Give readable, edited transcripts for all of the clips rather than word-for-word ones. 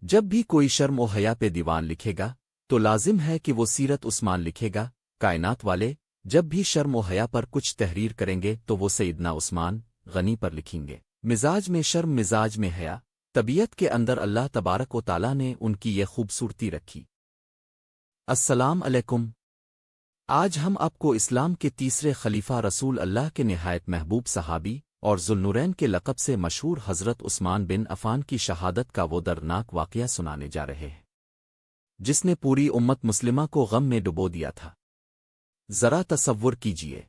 جب بھی کوئی شرم و حیا پہ دیوان لکھے گا تو لازم ہے کہ وہ سیرت عثمان لکھے گا۔ کائنات والے جب بھی شرم و حیا پر کچھ تحریر کریں گے تو وہ سیدنا عثمان غنی پر لکھیں گے۔ مزاج میں شرم، مزاج میں حیا، طبیعت کے اندر اللہ تبارک و تعالیٰ نے ان کی یہ خوبصورتی رکھی۔ السلام علیکم۔ آج ہم آپ کو اسلام کے تیسرے خلیفہ رسول اللہ کے نہایت محبوب صحابی اور ذوالنورین کے لقب سے مشہور حضرت عثمان بن عفان کی شہادت کا وہ دردناک واقعہ سنانے جا رہے ہیں جس نے پوری امت مسلمہ کو غم میں ڈبو دیا تھا۔ ذرا تصور کیجئے،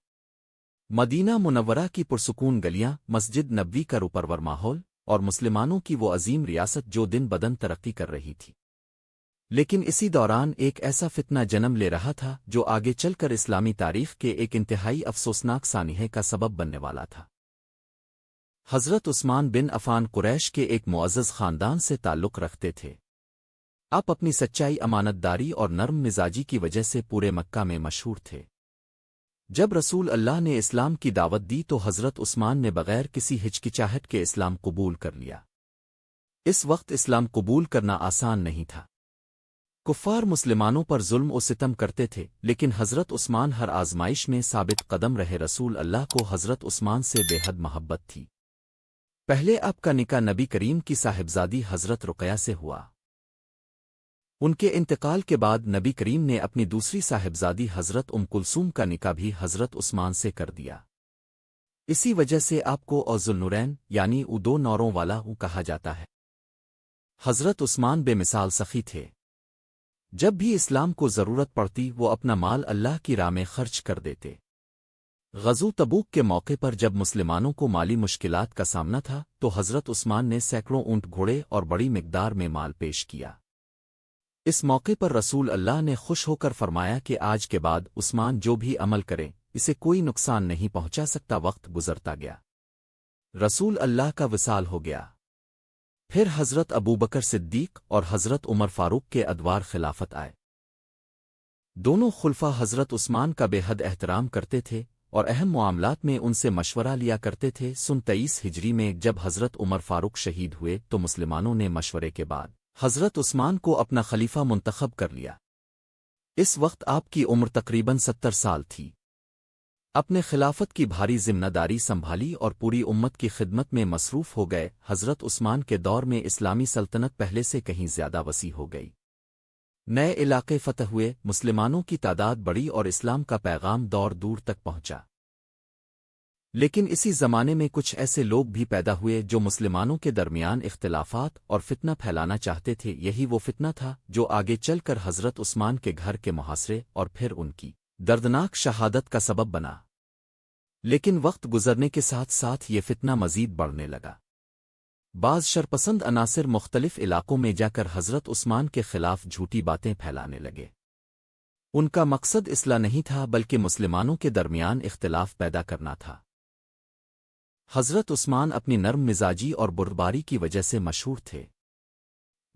مدینہ منورہ کی پرسکون گلیاں، مسجد نبوی کا روپرور ماحول اور مسلمانوں کی وہ عظیم ریاست جو دن بدن ترقی کر رہی تھی، لیکن اسی دوران ایک ایسا فتنہ جنم لے رہا تھا جو آگے چل کر اسلامی تاریخ کے ایک انتہائی افسوسناک سانحے کا سبب بننے والا تھا۔ حضرت عثمان بن عفان قریش کے ایک معزز خاندان سے تعلق رکھتے تھے۔ آپ اپنی سچائی، امانت داری اور نرم مزاجی کی وجہ سے پورے مکہ میں مشہور تھے۔ جب رسول اللہ نے اسلام کی دعوت دی تو حضرت عثمان نے بغیر کسی ہچکچاہٹ کے اسلام قبول کر لیا۔ اس وقت اسلام قبول کرنا آسان نہیں تھا۔ کفار مسلمانوں پر ظلم و ستم کرتے تھے، لیکن حضرت عثمان ہر آزمائش میں ثابت قدم رہے۔ رسول اللہ کو حضرت عثمان سے بے حد محبت تھی۔ پہلے آپ کا نکاح نبی کریم کی صاحبزادی حضرت رقیہ سے ہوا۔ ان کے انتقال کے بعد نبی کریم نے اپنی دوسری صاحبزادی حضرت کلثوم کا نکاح بھی حضرت عثمان سے کر دیا۔ اسی وجہ سے آپ کو ذوالنورین یعنی دو نوروں والا کہا جاتا ہے۔ حضرت عثمان بے مثال سخی تھے۔ جب بھی اسلام کو ضرورت پڑتی وہ اپنا مال اللہ کی راہ میں خرچ کر دیتے۔ غزوہ تبوک کے موقع پر جب مسلمانوں کو مالی مشکلات کا سامنا تھا تو حضرت عثمان نے سینکڑوں اونٹ، گھوڑے اور بڑی مقدار میں مال پیش کیا۔ اس موقع پر رسول اللہ نے خوش ہو کر فرمایا کہ آج کے بعد عثمان جو بھی عمل کرے اسے کوئی نقصان نہیں پہنچا سکتا۔ وقت گزرتا گیا، رسول اللہ کا وصال ہو گیا۔ پھر حضرت ابوبکر صدیق اور حضرت عمر فاروق کے ادوار خلافت آئے۔ دونوں خلفاء حضرت عثمان کا بے حد احترام کرتے تھے اور اہم معاملات میں ان سے مشورہ لیا کرتے تھے۔ 23 ہجری میں جب حضرت عمر فاروق شہید ہوئے تو مسلمانوں نے مشورے کے بعد حضرت عثمان کو اپنا خلیفہ منتخب کر لیا۔ اس وقت آپ کی عمر تقریباً 70 سال تھی۔ اپنے خلافت کی بھاری ذمہ داری سنبھالی اور پوری امت کی خدمت میں مصروف ہو گئے۔ حضرت عثمان کے دور میں اسلامی سلطنت پہلے سے کہیں زیادہ وسیع ہو گئی۔ نئے علاقے فتح ہوئے، مسلمانوں کی تعداد بڑھی اور اسلام کا پیغام دور دور تک پہنچا۔ لیکن اسی زمانے میں کچھ ایسے لوگ بھی پیدا ہوئے جو مسلمانوں کے درمیان اختلافات اور فتنہ پھیلانا چاہتے تھے۔ یہی وہ فتنہ تھا جو آگے چل کر حضرت عثمان کے گھر کے محاصرے اور پھر ان کی دردناک شہادت کا سبب بنا۔ لیکن وقت گزرنے کے ساتھ ساتھ یہ فتنہ مزید بڑھنے لگا۔ بعض شرپسند عناصر مختلف علاقوں میں جا کر حضرت عثمان کے خلاف جھوٹی باتیں پھیلانے لگے۔ ان کا مقصد اصلاح نہیں تھا بلکہ مسلمانوں کے درمیان اختلاف پیدا کرنا تھا۔ حضرت عثمان اپنی نرم مزاجی اور بردباری کی وجہ سے مشہور تھے۔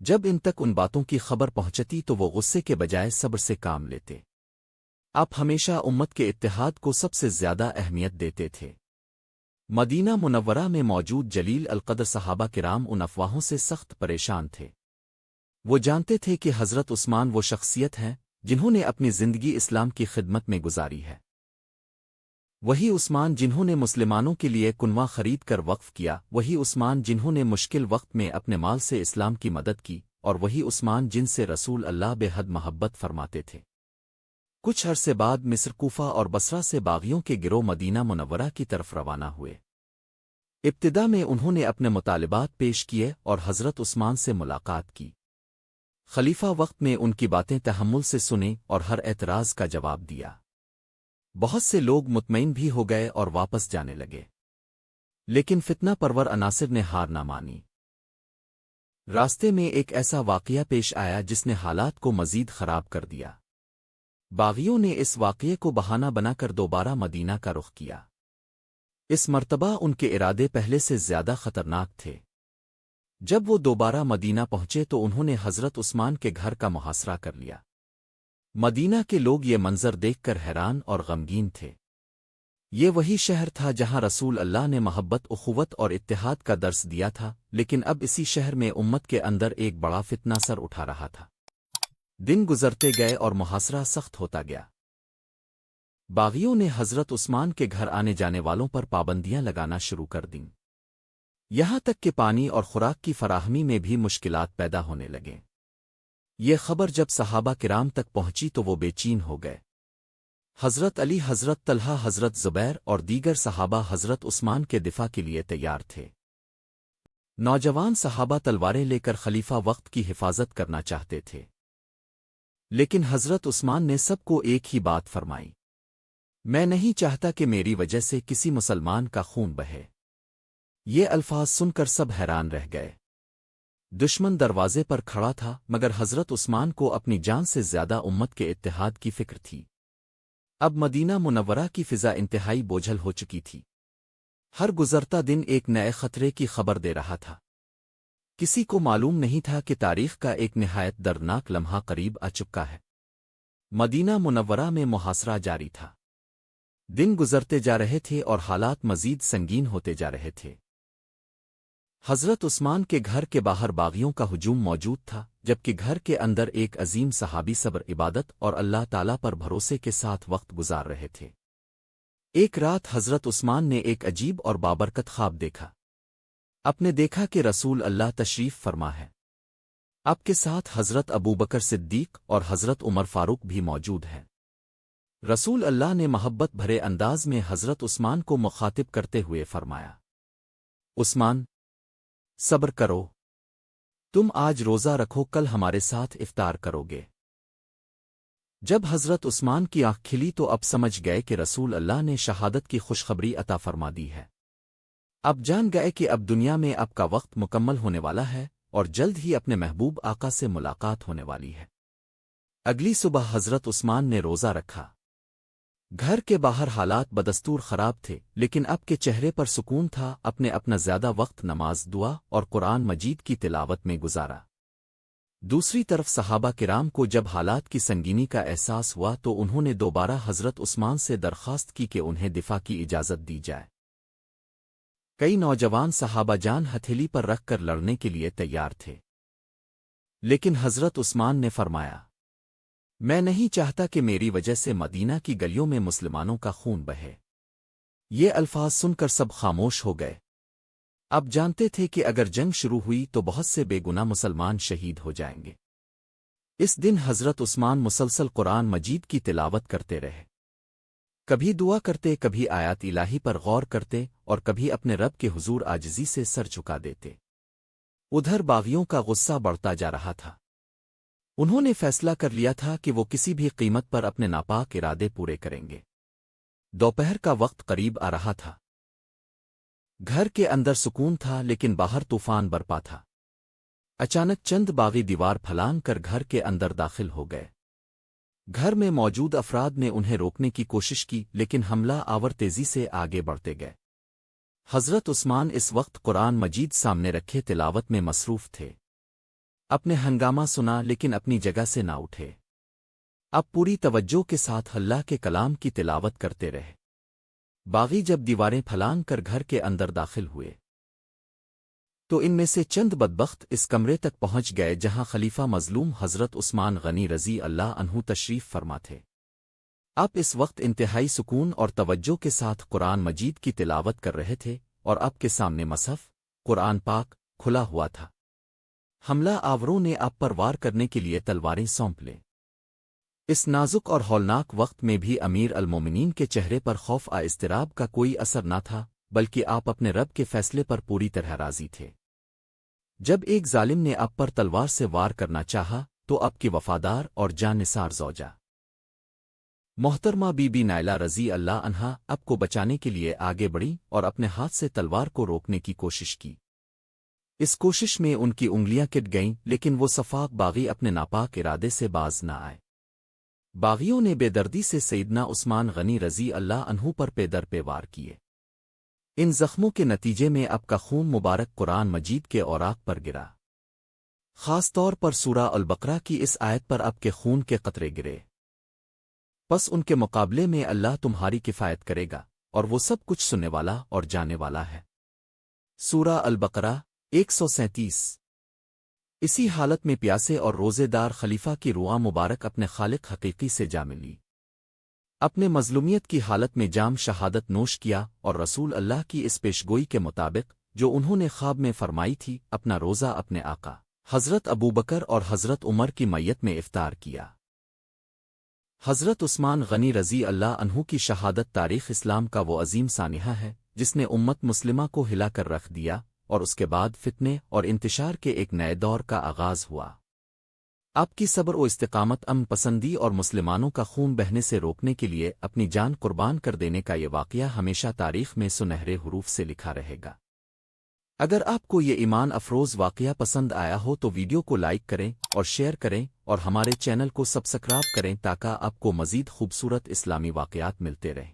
جب ان تک ان باتوں کی خبر پہنچتی تو وہ غصے کے بجائے صبر سے کام لیتے۔ آپ ہمیشہ امت کے اتحاد کو سب سے زیادہ اہمیت دیتے تھے۔ مدینہ منورہ میں موجود جلیل القدر صحابہ کرام ان افواہوں سے سخت پریشان تھے۔ وہ جانتے تھے کہ حضرت عثمان وہ شخصیت ہیں جنہوں نے اپنی زندگی اسلام کی خدمت میں گزاری ہے۔ وہی عثمان جنہوں نے مسلمانوں کے لیے کنواں خرید کر وقف کیا، وہی عثمان جنہوں نے مشکل وقت میں اپنے مال سے اسلام کی مدد کی، اور وہی عثمان جن سے رسول اللہ بے حد محبت فرماتے تھے۔ کچھ عرصے بعد مصر، کوفہ اور بصرہ سے باغیوں کے گروہ مدینہ منورہ کی طرف روانہ ہوئے۔ ابتدا میں انہوں نے اپنے مطالبات پیش کیے اور حضرت عثمان سے ملاقات کی۔ خلیفہ وقت میں ان کی باتیں تحمل سے سنیں اور ہر اعتراض کا جواب دیا۔ بہت سے لوگ مطمئن بھی ہو گئے اور واپس جانے لگے، لیکن فتنہ پرور عناصر نے ہار نہ مانی۔ راستے میں ایک ایسا واقعہ پیش آیا جس نے حالات کو مزید خراب کر دیا۔ باغیوں نے اس واقعے کو بہانہ بنا کر دوبارہ مدینہ کا رخ کیا۔ اس مرتبہ ان کے ارادے پہلے سے زیادہ خطرناک تھے۔ جب وہ دوبارہ مدینہ پہنچے تو انہوں نے حضرت عثمان کے گھر کا محاصرہ کر لیا۔ مدینہ کے لوگ یہ منظر دیکھ کر حیران اور غمگین تھے۔ یہ وہی شہر تھا جہاں رسول اللہ نے محبت اخوت اور اتحاد کا درس دیا تھا، لیکن اب اسی شہر میں امت کے اندر ایک بڑا فتنہ سر اٹھا رہا تھا۔ دن گزرتے گئے اور محاصرہ سخت ہوتا گیا۔ باغیوں نے حضرت عثمان کے گھر آنے جانے والوں پر پابندیاں لگانا شروع کر دیں، یہاں تک کہ پانی اور خوراک کی فراہمی میں بھی مشکلات پیدا ہونے لگیں۔ یہ خبر جب صحابہ کرام تک پہنچی تو وہ بے چین ہو گئے۔ حضرت علی، حضرت طلحہ، حضرت زبیر اور دیگر صحابہ حضرت عثمان کے دفاع کے لیے تیار تھے۔ نوجوان صحابہ تلواریں لے کر خلیفہ وقت کی حفاظت کرنا چاہتے تھے، لیکن حضرت عثمان نے سب کو ایک ہی بات فرمائی: میں نہیں چاہتا کہ میری وجہ سے کسی مسلمان کا خون بہے۔ یہ الفاظ سن کر سب حیران رہ گئے۔ دشمن دروازے پر کھڑا تھا، مگر حضرت عثمان کو اپنی جان سے زیادہ امت کے اتحاد کی فکر تھی۔ اب مدینہ منورہ کی فضا انتہائی بوجھل ہو چکی تھی۔ ہر گزرتا دن ایک نئے خطرے کی خبر دے رہا تھا۔ کسی کو معلوم نہیں تھا کہ تاریخ کا ایک نہایت دردناک لمحہ قریب آ چکا ہے۔ مدینہ منورہ میں محاصرہ جاری تھا۔ دن گزرتے جا رہے تھے اور حالات مزید سنگین ہوتے جا رہے تھے۔ حضرت عثمان کے گھر کے باہر باغیوں کا ہجوم موجود تھا، جبکہ گھر کے اندر ایک عظیم صحابی صبر، عبادت اور اللہ تعالیٰ پر بھروسے کے ساتھ وقت گزار رہے تھے۔ ایک رات حضرت عثمان نے ایک عجیب اور بابرکت خواب دیکھا۔ آپ نے دیکھا کہ رسول اللہ تشریف فرما ہے۔ آپ کے ساتھ حضرت ابوبکر صدیق اور حضرت عمر فاروق بھی موجود ہیں۔ رسول اللہ نے محبت بھرے انداز میں حضرت عثمان کو مخاطب کرتے ہوئے فرمایا: عثمان، صبر کرو، تم آج روزہ رکھو، کل ہمارے ساتھ افطار کرو گے۔ جب حضرت عثمان کی آنکھ کھلی تو اب سمجھ گئے کہ رسول اللہ نے شہادت کی خوشخبری عطا فرما دی ہے۔ اب جان گئے کہ اب دنیا میں اب کا وقت مکمل ہونے والا ہے اور جلد ہی اپنے محبوب آقا سے ملاقات ہونے والی ہے۔ اگلی صبح حضرت عثمان نے روزہ رکھا۔ گھر کے باہر حالات بدستور خراب تھے، لیکن اب کے چہرے پر سکون تھا۔ اپنا زیادہ وقت نماز، دعا اور قرآن مجید کی تلاوت میں گزارا۔ دوسری طرف صحابہ کرام کو جب حالات کی سنگینی کا احساس ہوا تو انہوں نے دوبارہ حضرت عثمان سے درخواست کی کہ انہیں دفاع کی اجازت دی جائے۔ کئی نوجوان صحابہ جان ہتھیلی پر رکھ کر لڑنے کے لیے تیار تھے، لیکن حضرت عثمان نے فرمایا: میں نہیں چاہتا کہ میری وجہ سے مدینہ کی گلیوں میں مسلمانوں کا خون بہے۔ یہ الفاظ سن کر سب خاموش ہو گئے۔ اب جانتے تھے کہ اگر جنگ شروع ہوئی تو بہت سے بے گناہ مسلمان شہید ہو جائیں گے۔ اس دن حضرت عثمان مسلسل قرآن مجید کی تلاوت کرتے رہے، کبھی دعا کرتے، کبھی آیات الہی پر غور کرتے اور کبھی اپنے رب کے حضور عاجزی سے سر جھکا دیتے۔ ادھر باغیوں کا غصہ بڑھتا جا رہا تھا۔ انہوں نے فیصلہ کر لیا تھا کہ وہ کسی بھی قیمت پر اپنے ناپاک ارادے پورے کریں گے۔ دوپہر کا وقت قریب آ رہا تھا۔ گھر کے اندر سکون تھا، لیکن باہر طوفان برپا تھا۔ اچانک چند باغی دیوار پھلانگ کر گھر کے اندر داخل ہو گئے۔ گھر میں موجود افراد نے انہیں روکنے کی کوشش کی، لیکن حملہ آور تیزی سے آگے بڑھتے گئے۔ حضرت عثمان اس وقت قرآن مجید سامنے رکھے تلاوت میں مصروف تھے۔ اپنے ہنگامہ سنا، لیکن اپنی جگہ سے نہ اٹھے۔ اب پوری توجہ کے ساتھ اللہ کے کلام کی تلاوت کرتے رہے۔ باغی جب دیواریں پھلانگ کر گھر کے اندر داخل ہوئے تو ان میں سے چند بدبخت اس کمرے تک پہنچ گئے جہاں خلیفہ مظلوم حضرت عثمان غنی رضی اللہ عنہ تشریف فرما تھے۔ آپ اس وقت انتہائی سکون اور توجہ کے ساتھ قرآن مجید کی تلاوت کر رہے تھے اور آپ کے سامنے مصحف قرآن پاک کھلا ہوا تھا۔ حملہ آوروں نے آپ پر وار کرنے کے لیے تلواریں سونپ لیں۔ اس نازک اور ہولناک وقت میں بھی امیر المومنین کے چہرے پر خوف اضطراب کا کوئی اثر نہ تھا، بلکہ آپ اپنے رب کے فیصلے پر پوری طرح راضی تھے۔ جب ایک ظالم نے آپ پر تلوار سے وار کرنا چاہا تو آپ کی وفادار اور جاں نثار زوجہ محترمہ بی بی نائلہ رضی اللہ عنہا آپ کو بچانے کے لیے آگے بڑھی اور اپنے ہاتھ سے تلوار کو روکنے کی کوشش کی۔ اس کوشش میں ان کی انگلیاں کٹ گئیں، لیکن وہ صفاق باغی اپنے ناپاک ارادے سے باز نہ آئے۔ باغیوں نے بے دردی سے سیدنا عثمان غنی رضی اللہ عنہ پر پے در پے وار کیے۔ ان زخموں کے نتیجے میں آپ کا خون مبارک قرآن مجید کے اوراق پر گرا۔ خاص طور پر سورہ البقرہ کی اس آیت پر آپ کے خون کے قطرے گرے۔ پس ان کے مقابلے میں اللہ تمہاری کفایت کرے گا، اور وہ سب کچھ سننے والا اور جانے والا ہے۔ سورہ البقرہ 137۔ اسی حالت میں پیاسے اور روزے دار خلیفہ کی رواں مبارک اپنے خالق حقیقی سے جا ملی۔ اپنے مظلومیت کی حالت میں جام شہادت نوش کیا اور رسول اللہ کی اس پیشگوئی کے مطابق جو انہوں نے خواب میں فرمائی تھی اپنا روزہ اپنے آقا حضرت ابوبکر اور حضرت عمر کی میت میں افطار کیا۔ حضرت عثمان غنی رضی اللہ عنہ کی شہادت تاریخ اسلام کا وہ عظیم سانحہ ہے جس نے امت مسلمہ کو ہلا کر رکھ دیا اور اس کے بعد فتنے اور انتشار کے ایک نئے دور کا آغاز ہوا۔ آپ کی صبر و استقامت پسندی اور مسلمانوں کا خون بہنے سے روکنے کے لیے اپنی جان قربان کر دینے کا یہ واقعہ ہمیشہ تاریخ میں سنہرے حروف سے لکھا رہے گا۔ اگر آپ کو یہ ایمان افروز واقعہ پسند آیا ہو تو ویڈیو کو لائک کریں اور شیئر کریں اور ہمارے چینل کو سبسکرائب کریں تاکہ آپ کو مزید خوبصورت اسلامی واقعات ملتے رہیں۔